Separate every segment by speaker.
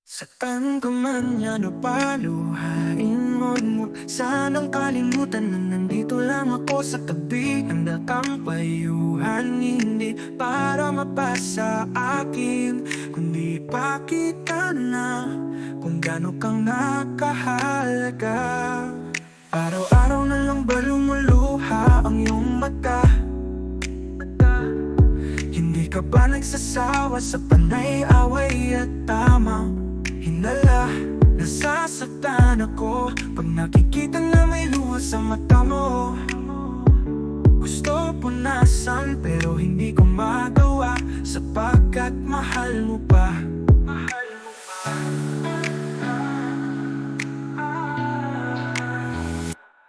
Speaker 1: Saan ka man yan o paluhain mo sanang kalimutan na nandito lang ako sa tabi. Handa kang payuhan, hindi para mapasa akin, kundi pakita na kung gaano kang nakahalaga. Araw-araw na lang ba lumuluha ang iyong mata? Hindi ka ba nagsasawa sa panay, away at tamang hinala? Nasasaktan ako pag nakikita na may luha sa mata mo. Gusto punasan pero hindi ko magawa, sapagkat mahal mo pa.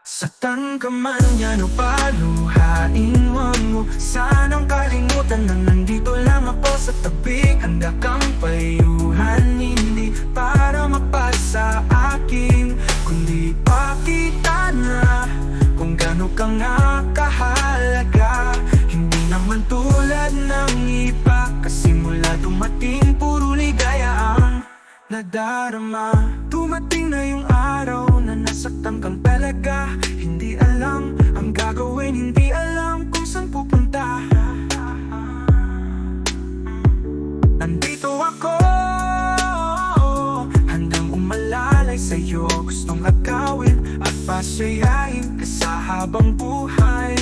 Speaker 1: Saan ka man yan o paluhain mo sanang kalimutan na nandito lang ako sa tabi. Handa kang payuhan, hindi para mapasa akin, kundi pakita na kung gaano kang nakahalaga. Hindi naman tulad ng iba, kasi mula dumating puro ligaya ang nadarama. Dumating na yung araw na nasaktan kang talaga. Hindi alam ang gagawin, hindi alam kung saan pupunta. Nandito ako, handang umalalay sa'yo. Gustong agawin at pasayahin ka sa habang buhay.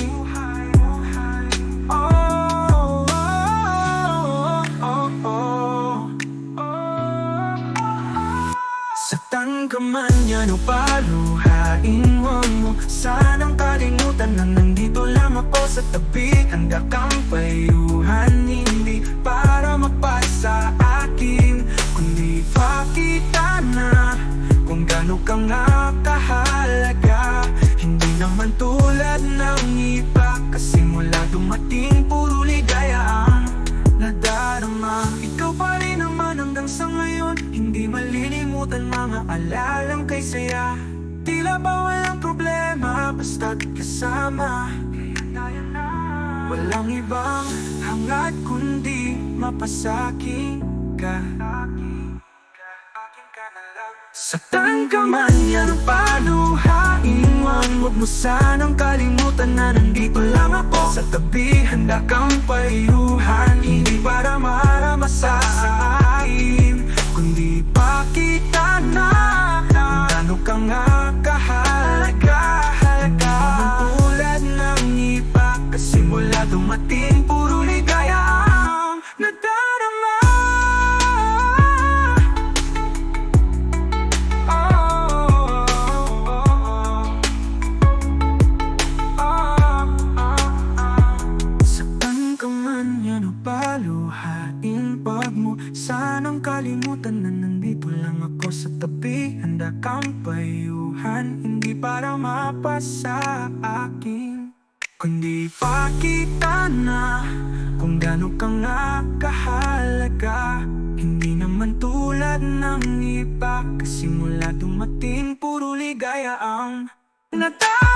Speaker 1: Saan ka man yan o paluhain mo sanang kalimutan na nandito lang ako sa tabi. Handa kang payuhan, hindi para mapasa akin, kundi pakita na kung gaano kang nakahalaga. Hindi naman tulad ng iba, kasi mula dumating puro ligaya ang nadarama. Ikaw pa rin naman hanggang sa ngayon, hindi malilimutan mga alalang kay saya. Tila ba walang problema basta't kasama. Walang ibang hangad kundi mapasakin ka. Saan ka man yan o paluhain mo, huwag mo sanang kalimutan na nandito lang ako sa tabi. Handa kang payuhan, hindi para maramasa sa akin, kundi pakita na kung gaano kang nakahalaga. Hindi naman tulad ng iba, kasi mula dumating puro ligaya ang nadarama. Paluhain pag mo sanang kalimutan na nandito lang ako sa tabi. Handa kang payuhan, hindi para mapasa akin, kundi pakita na kung gaano kang nakahalaga. Hindi naman tulad ng iba, kasi mula dumating puro ligaya ang nadarama.